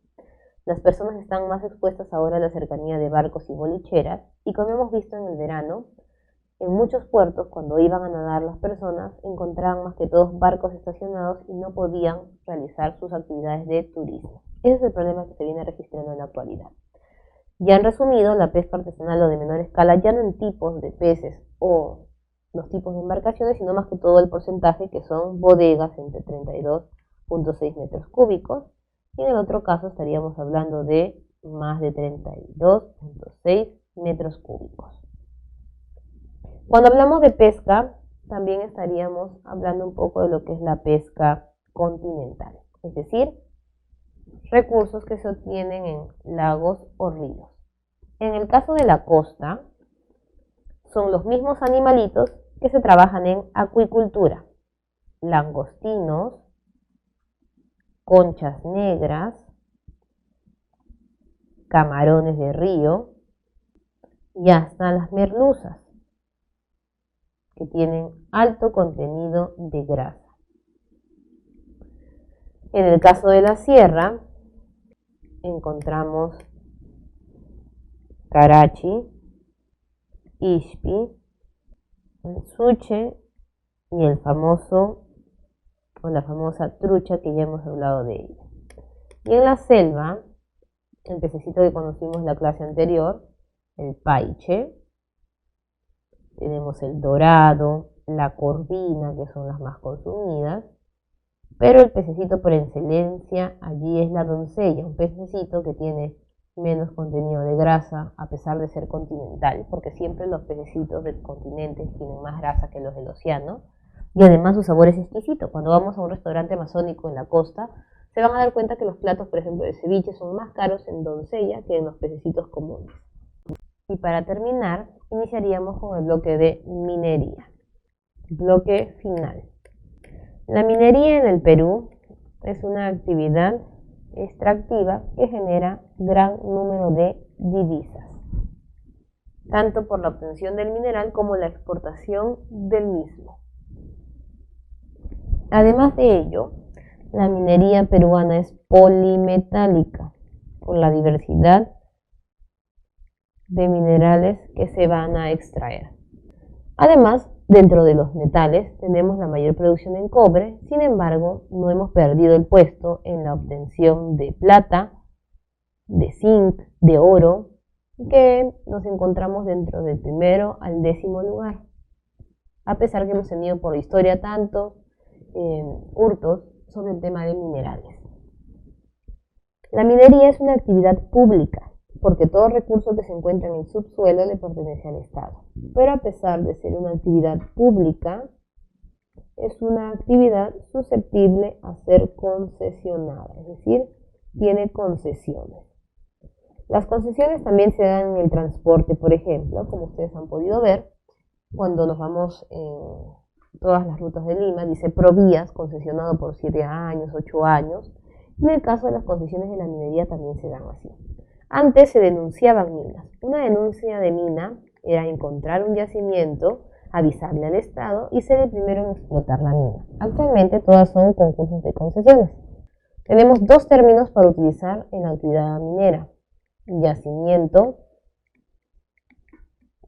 Las personas están más expuestas ahora a la cercanía de barcos y bolicheras, y como hemos visto en el verano, en muchos puertos, cuando iban a nadar las personas, encontraban más que todos barcos estacionados y no podían realizar sus actividades de turismo. Ese es el problema que se viene registrando en la actualidad. Ya en resumido, la pesca artesanal o de menor escala, ya no en tipos de peces o los tipos de embarcaciones, sino más que todo el porcentaje, que son bodegas entre 32.6 metros cúbicos, y en el otro caso estaríamos hablando de más de 32.6 metros cúbicos. Cuando hablamos de pesca, también estaríamos hablando un poco de lo que es la pesca continental, es decir, recursos que se obtienen en lagos o ríos. En el caso de la costa, son los mismos animalitos que se trabajan en acuicultura: langostinos, conchas negras, camarones de río y hasta las merluzas, que tienen alto contenido de grasa. En el caso de la sierra, encontramos carachi, ishpi, el suche y el famoso o la famosa trucha, que ya hemos hablado de ella. Y en la selva, el pececito que conocimos en la clase anterior, el paiche, tenemos el dorado, la corvina, que son las más consumidas, pero el pececito por excelencia allí es la doncella, un pececito que tiene menos contenido de grasa a pesar de ser continental, porque siempre los pececitos del continente tienen más grasa que los del océano, y además su sabor es exquisito. Cuando vamos a un restaurante amazónico en la costa, se van a dar cuenta que los platos, por ejemplo, de ceviche son más caros en doncella que en los pececitos comunes. Y para terminar, iniciaríamos con el bloque de minería. Bloque final. La minería en el Perú es una actividad extractiva que genera gran número de divisas, tanto por la obtención del mineral como la exportación del mismo. Además de ello, la minería peruana es polimetálica por la diversidad de minerales que se van a extraer. Además, dentro de los metales tenemos la mayor producción en cobre, sin embargo, no hemos perdido el puesto en la obtención de plata, de zinc, de oro, que nos encontramos dentro del primero al 10º lugar. A pesar que hemos tenido por historia tantos hurtos sobre el tema de minerales. La minería es una actividad pública, porque todo recurso que se encuentra en el subsuelo le pertenece al Estado. Pero a pesar de ser una actividad pública, es una actividad susceptible a ser concesionada, es decir, tiene concesiones. Las concesiones también se dan en el transporte, por ejemplo, como ustedes han podido ver, cuando nos vamos en todas las rutas de Lima, dice Provías, concesionado por 7 años, 8 años. En el caso de las concesiones de la minería también se dan así. Antes se denunciaban minas. Una denuncia de mina era encontrar un yacimiento, avisarle al Estado y ser el primero en explotar la mina. Actualmente todas son concursos de concesiones. Tenemos dos términos para utilizar en la actividad minera: yacimiento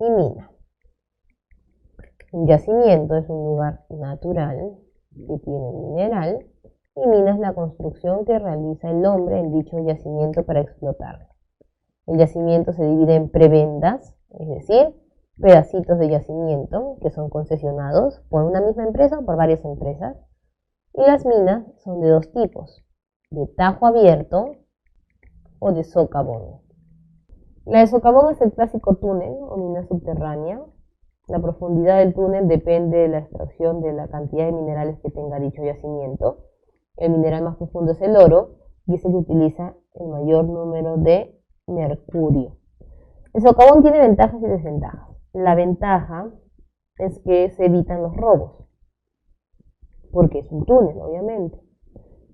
y mina. Un yacimiento es un lugar natural que tiene mineral, y mina es la construcción que realiza el hombre en dicho yacimiento para explotarlo. El yacimiento se divide en prebendas, es decir, pedacitos de yacimiento que son concesionados por una misma empresa o por varias empresas. Y las minas son de dos tipos: de tajo abierto o de socavón. La de socavón es el clásico túnel o mina subterránea. La profundidad del túnel depende de la extracción de la cantidad de minerales que tenga dicho yacimiento. El mineral más profundo es el oro y es el que utiliza el mayor número de mercurio. El socavón tiene ventajas y desventajas. La ventaja es que se evitan los robos, porque es un túnel, obviamente.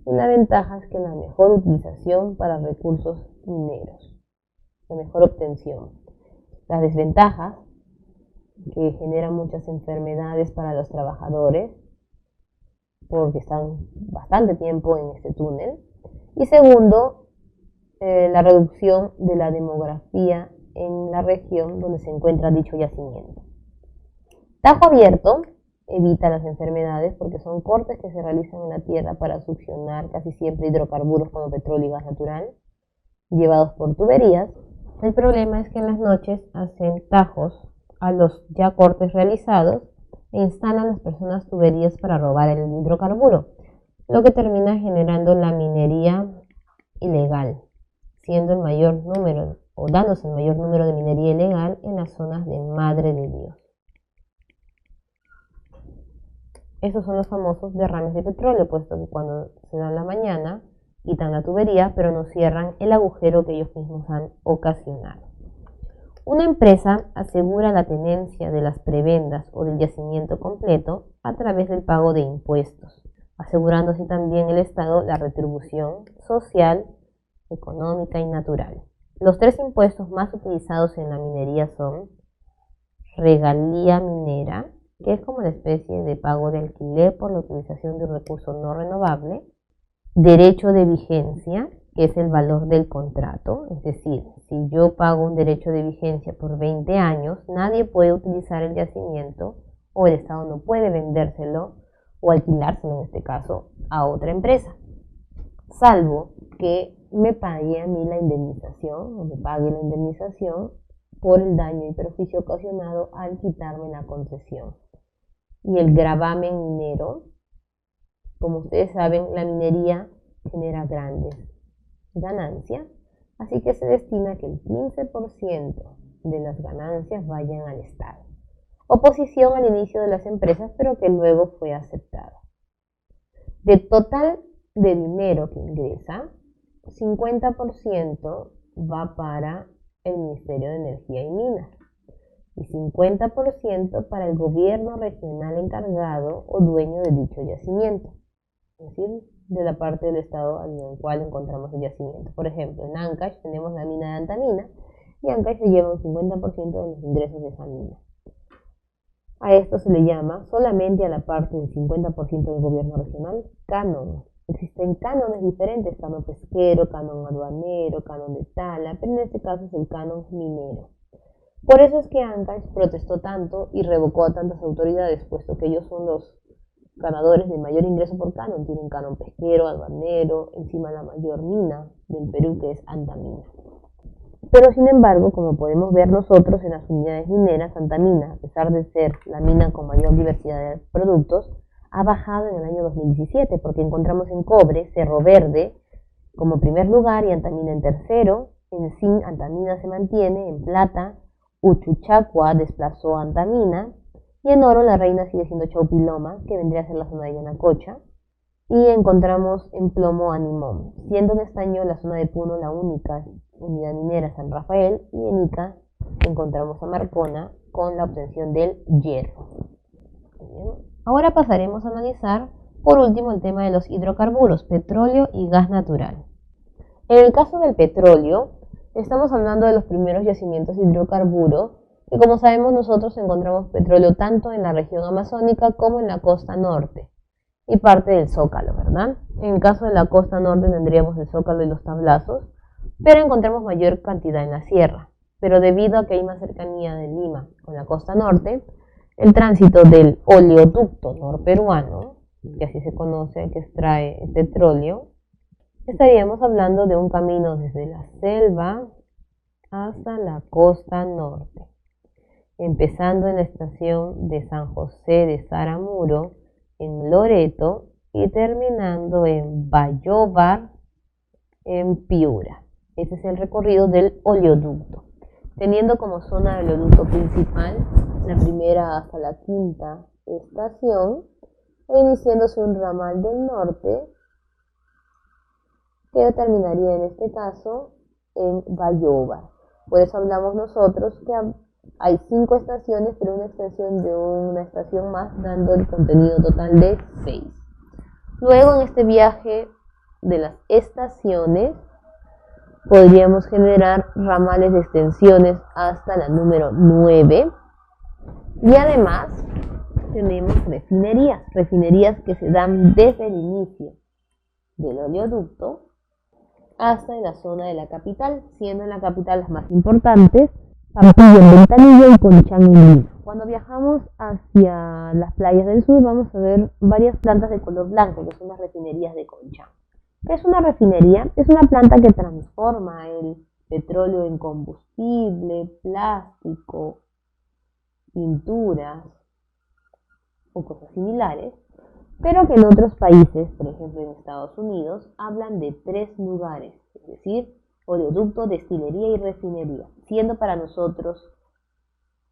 Y la ventaja es que la mejor utilización para recursos mineros, la mejor obtención. Las desventajas, que generan muchas enfermedades para los trabajadores, porque están bastante tiempo en este túnel. Y segundo, la reducción de la demografía en la región donde se encuentra dicho yacimiento. Tajo abierto evita las enfermedades porque son cortes que se realizan en la tierra para succionar casi siempre hidrocarburos como petróleo y gas natural, llevados por tuberías. El problema es que en las noches hacen tajos a los ya cortes realizados e instalan las personas tuberías para robar el hidrocarburo, lo que termina generando la minería ilegal, siendo el mayor número o dándose el mayor número de minería ilegal en las zonas de Madre de Dios. Esos son los famosos derrames de petróleo, puesto que cuando se da en la mañana quitan la tubería, pero no cierran el agujero que ellos mismos han ocasionado. Una empresa asegura la tenencia de las prebendas o del yacimiento completo a través del pago de impuestos, asegurando así también el Estado la retribución social, económica y natural. Los tres impuestos más utilizados en la minería son regalía minera, que es como una especie de pago de alquiler por la utilización de un recurso no renovable, derecho de vigencia, que es el valor del contrato, es decir, si yo pago un derecho de vigencia por 20 años, nadie puede utilizar el yacimiento o el Estado no puede vendérselo o alquilárselo en este caso a otra empresa, salvo que me pague a mí la indemnización o me pague la indemnización por el daño y perjuicio ocasionado al quitarme la concesión. Y el gravamen minero, como ustedes saben, la minería genera grandes ganancias, así que se destina que el 15% de las ganancias vayan al Estado. Oposición al inicio de las empresas, pero que luego fue aceptada. Del total de dinero que ingresa, 50% va para el Ministerio de Energía y Minas y 50% para el gobierno regional encargado o dueño de dicho yacimiento, es decir, de la parte del estado en el cual encontramos el yacimiento. Por ejemplo, en Ancash tenemos la mina de Antamina y Ancash se lleva un 50% de los ingresos de esa mina. A esto se le llama, solamente a la parte del 50% del gobierno regional, canon. Existen cánones diferentes, canon pesquero, canon aduanero, canon de tala, pero en este caso es el canon minero. Por eso es que Ancash protestó tanto y revocó a tantas autoridades, puesto que ellos son los ganadores de mayor ingreso por canon. Tienen canon pesquero, aduanero, encima la mayor mina del Perú, que es Antamina. Pero sin embargo, como podemos ver nosotros en las unidades mineras, Antamina, a pesar de ser la mina con mayor diversidad de productos, ha bajado en el año 2017, porque encontramos en cobre, Cerro Verde como primer lugar y Antamina en tercero. En zinc, Antamina se mantiene. En plata, Uchuchacua desplazó a Antamina. Y en oro, la reina sigue siendo Chaupiloma, que vendría a ser la zona de Yanacocha. Y encontramos en plomo a Nimón, siendo en estaño la zona de Puno la única unidad minera San Rafael, y en Ica encontramos a Marcona con la obtención del hierro. Ahora pasaremos a analizar por último el tema de los hidrocarburos, petróleo y gas natural. En el caso del petróleo, estamos hablando de los primeros yacimientos de hidrocarburos, que como sabemos nosotros encontramos petróleo tanto en la región amazónica como en la costa norte y parte del Zócalo, ¿verdad? En el caso de la costa norte tendríamos el Zócalo y los Tablazos, pero encontramos mayor cantidad en la sierra. Pero debido a que hay más cercanía de Lima con la costa norte, el tránsito del oleoducto norperuano, que así se conoce, que extrae el petróleo, estaríamos hablando de un camino desde la selva hasta la costa norte, empezando en la estación de San José de Saramuro, en Loreto, y terminando en Bayóvar, en Piura. Ese es el recorrido del oleoducto, teniendo como zona del oleoducto principal la primera hasta la quinta estación, e iniciándose un ramal del norte que terminaría en este caso en Bayóvar. Por eso hablamos nosotros que hay 5 estaciones, pero una extensión de una estación más, dando el contenido total de 6. Luego, en este viaje de las estaciones, podríamos generar ramales de extensiones hasta la número 9. Y además, tenemos refinerías que se dan desde el inicio del oleoducto hasta la zona de la capital, siendo en la capital las más importantes Pampilla en Ventanilla y Conchán en Lima. Cuando viajamos hacia las playas del sur vamos a ver varias plantas de color blanco, que son las refinerías de Conchán. ¿Qué es una refinería? Es una planta que transforma el petróleo en combustible, plástico, pinturas o cosas similares, pero que en otros países, por ejemplo en Estados Unidos, hablan de 3 lugares, es decir, oleoducto, destilería y refinería, siendo para nosotros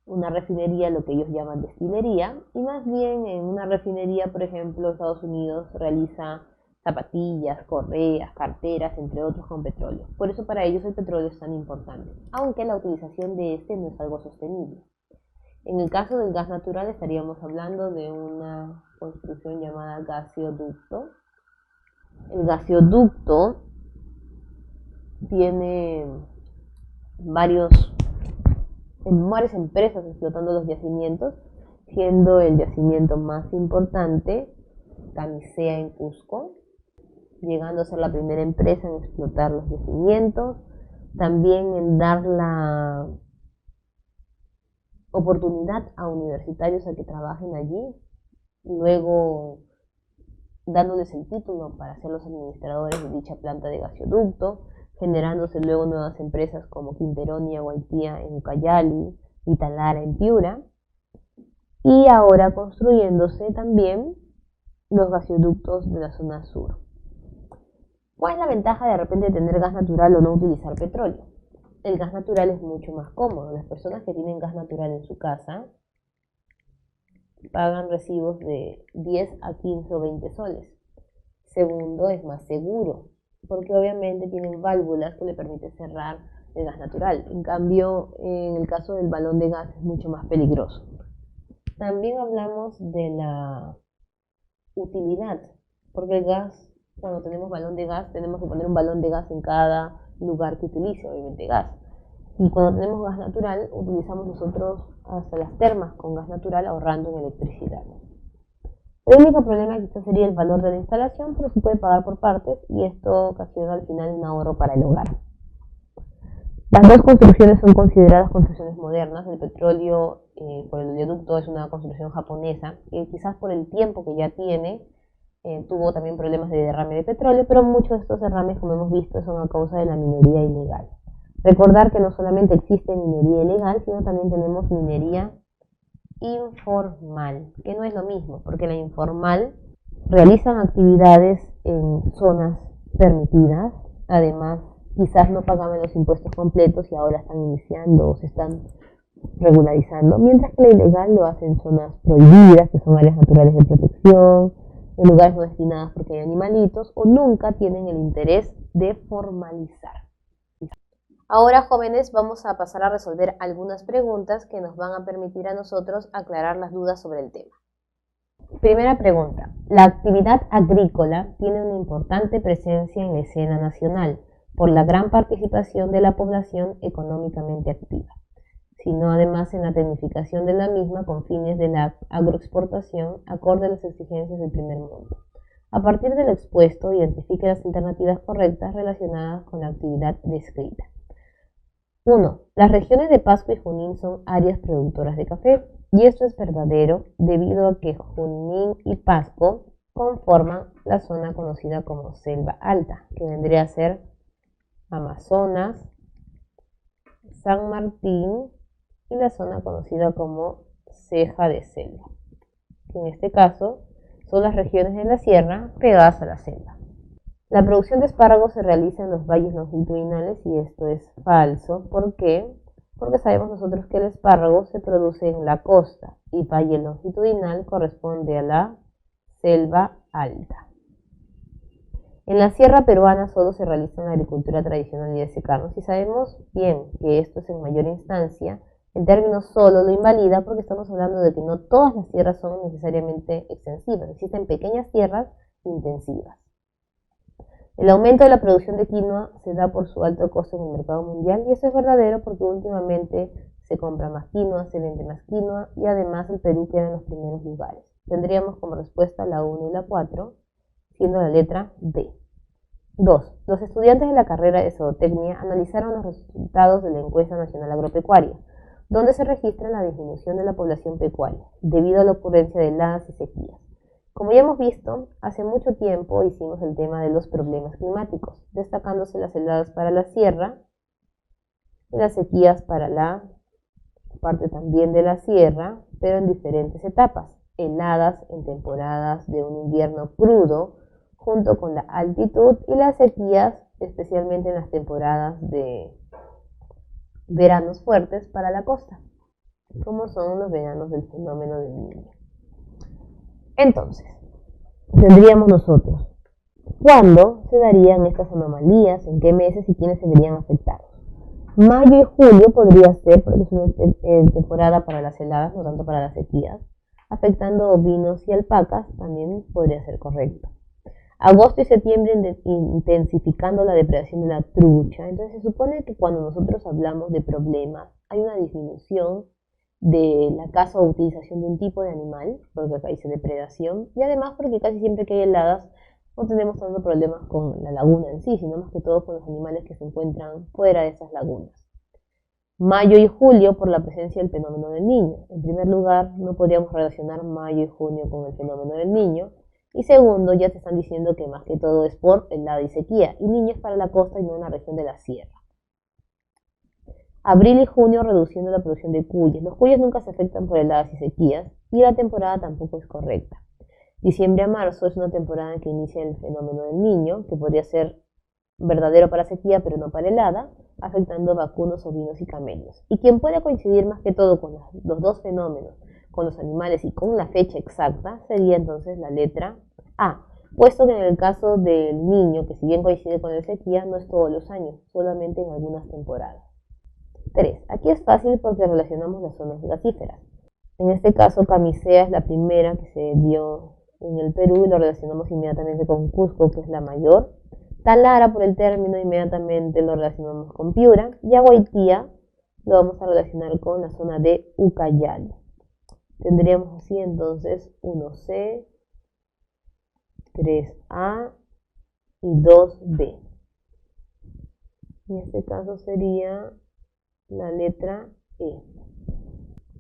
una refinería lo que ellos llaman destilería, y más bien en una refinería, por ejemplo, Estados Unidos realiza zapatillas, correas, carteras, entre otros con petróleo. Por eso para ellos el petróleo es tan importante, aunque la utilización de este no es algo sostenible. En el caso del gas natural estaríamos hablando de una construcción llamada gaseoducto. El gaseoducto tiene varias empresas explotando los yacimientos, siendo el yacimiento más importante Camisea en Cusco, llegando a ser la primera empresa en explotar los yacimientos, también en dar la oportunidad a universitarios a que trabajen allí, luego dándoles el título para ser los administradores de dicha planta de gaseoducto, generándose luego nuevas empresas como Quinteronia o Haitía en Ucayali y Talara en Piura, y ahora construyéndose también los gaseoductos de la zona sur. ¿Cuál es la ventaja de repente de tener gas natural o no utilizar petróleo? El gas natural es mucho más cómodo. Las personas que tienen gas natural en su casa pagan recibos de 10 a 15 o 20 soles. Segundo, es más seguro, porque obviamente tienen válvulas que le permiten cerrar el gas natural. En cambio, en el caso del balón de gas es mucho más peligroso. También hablamos de la utilidad, porque el gas, cuando tenemos balón de gas, tenemos que poner un balón de gas en cada lugar que utilice, obviamente gas. Y cuando tenemos gas natural, utilizamos nosotros hasta las termas con gas natural, ahorrando en electricidad. El único problema quizás sería el valor de la instalación, pero se puede pagar por partes y esto ocasiona al final un ahorro para el hogar. Las dos construcciones son consideradas construcciones modernas. El petróleo por el oleoducto es una construcción japonesa que quizás por el tiempo que ya tiene tuvo también problemas de derrame de petróleo, pero muchos de estos derrames, como hemos visto, son a causa de la minería ilegal. Recordar que no solamente existe minería ilegal, sino también tenemos minería informal, que no es lo mismo, porque la informal realizan actividades en zonas permitidas, además quizás no pagaban los impuestos completos y ahora están iniciando o se están regularizando, mientras que la ilegal lo hace en zonas prohibidas, que son áreas naturales de protección, en lugares no destinados porque hay animalitos, o nunca tienen el interés de formalizar. Ahora, jóvenes, vamos a pasar a resolver algunas preguntas que nos van a permitir a nosotros aclarar las dudas sobre el tema. Primera pregunta. La actividad agrícola tiene una importante presencia en la escena nacional por la gran participación de la población económicamente activa, sino además en la tecnificación de la misma con fines de la agroexportación acorde a las exigencias del primer mundo. A partir de lo expuesto, identifique las alternativas correctas relacionadas con la actividad descrita. 1. Las regiones de Pasco y Junín son áreas productoras de café, y esto es verdadero debido a que Junín y Pasco conforman la zona conocida como Selva Alta, que vendría a ser Amazonas, San Martín y la zona conocida como Ceja de Selva, que en este caso son las regiones de la sierra pegadas a la selva. La producción de espárragos se realiza en los valles longitudinales y esto es falso. ¿Por qué? Porque sabemos nosotros que el espárrago se produce en la costa y valle longitudinal corresponde a la selva alta. En la sierra peruana solo se realiza una agricultura tradicional y de secano. Si sabemos bien que esto es en mayor instancia, el término solo lo invalida porque estamos hablando de que no todas las tierras son necesariamente extensivas, existen pequeñas tierras intensivas. El aumento de la producción de quinoa se da por su alto costo en el mercado mundial y eso es verdadero porque últimamente se compra más quinoa, se vende más quinoa y además el Perú queda en los primeros lugares. Tendríamos como respuesta la 1 y la 4, siendo la letra D. 2. Los estudiantes de la carrera de zootecnia analizaron los resultados de la encuesta nacional agropecuaria, donde se registra la disminución de la población pecuaria, debido a la ocurrencia de heladas y sequías. Como ya hemos visto, hace mucho tiempo hicimos el tema de los problemas climáticos, destacándose las heladas para la sierra y las sequías para la parte también de la sierra, pero en diferentes etapas. Heladas en temporadas de un invierno crudo, junto con la altitud, y las sequías, especialmente en las temporadas de veranos fuertes para la costa, como son los veranos del fenómeno del Niño. Entonces, tendríamos nosotros, ¿cuándo se darían estas anomalías? ¿En qué meses y quiénes se verían afectados? Mayo y julio podría ser, porque es una temporada para las heladas, no tanto para las sequías. Afectando ovinos y alpacas, también podría ser correcto. Agosto y septiembre, intensificando la depredación de la trucha. Entonces se supone que cuando nosotros hablamos de problemas, hay una disminución de la caza o utilización de un tipo de animal, porque acá dice depredación, y además porque casi siempre que hay heladas no tenemos tanto problemas con la laguna en sí, sino más que todo con los animales que se encuentran fuera de esas lagunas. Mayo y julio por la presencia del fenómeno del Niño. En primer lugar, no podríamos relacionar mayo y junio con el fenómeno del Niño. Y segundo, ya te están diciendo que más que todo es por helada y sequía, y Niño es para la costa y no en la región de la sierra. Abril y junio reduciendo la producción de cuyes. Los cuyes nunca se afectan por heladas y sequías, y la temporada tampoco es correcta. Diciembre a marzo es una temporada en que inicia el fenómeno del Niño, que podría ser verdadero para sequía pero no para helada, afectando vacunos, ovinos y camellos. Y quien puede coincidir más que todo con los dos fenómenos, con los animales y con la fecha exacta, sería entonces la letra A, puesto que en el caso del Niño, que si bien coincide con la sequía, no es todos los años, solamente en algunas temporadas. 3. Aquí es fácil porque relacionamos las zonas gasíferas. En este caso, Camisea es la primera que se dio en el Perú y lo relacionamos inmediatamente con Cusco, que es la mayor. Talara, por el término, inmediatamente lo relacionamos con Piura. Y Agüitía lo vamos a relacionar con la zona de Ucayali. Tendríamos así entonces 1C, 3A y 2B. En este caso sería la letra E.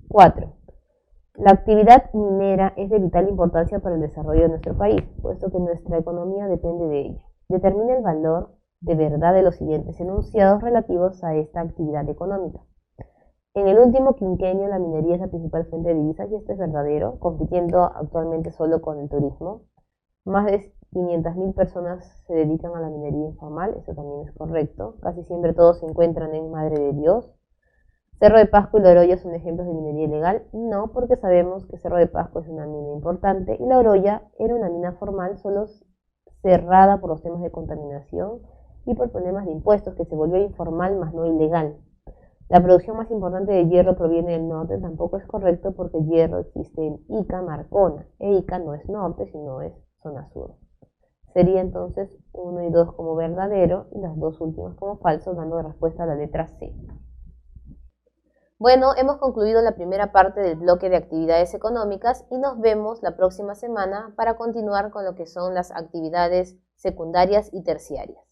4. La actividad minera es de vital importancia para el desarrollo de nuestro país, puesto que nuestra economía depende de ello. Determina el valor de verdad de los siguientes enunciados relativos a esta actividad económica. En el último quinquenio la minería es la principal fuente de divisas y esto es verdadero, compitiendo actualmente solo con el turismo. Más de 500.000 personas se dedican a la minería informal, eso también es correcto. Casi siempre todos se encuentran en Madre de Dios. Cerro de Pasco y La Oroya son ejemplos de minería ilegal. No, porque sabemos que Cerro de Pasco es una mina importante y La Oroya era una mina formal, solo cerrada por los temas de contaminación y por problemas de impuestos, que se volvió informal más no ilegal. La producción más importante de hierro proviene del norte, tampoco es correcto porque el hierro existe en Ica, Marcona, e Ica no es norte, sino es zona sur. Sería entonces 1 y 2 como verdadero y las dos últimas como falso, dando respuesta a la letra C. Bueno, hemos concluido la primera parte del bloque de actividades económicas y nos vemos la próxima semana para continuar con lo que son las actividades secundarias y terciarias.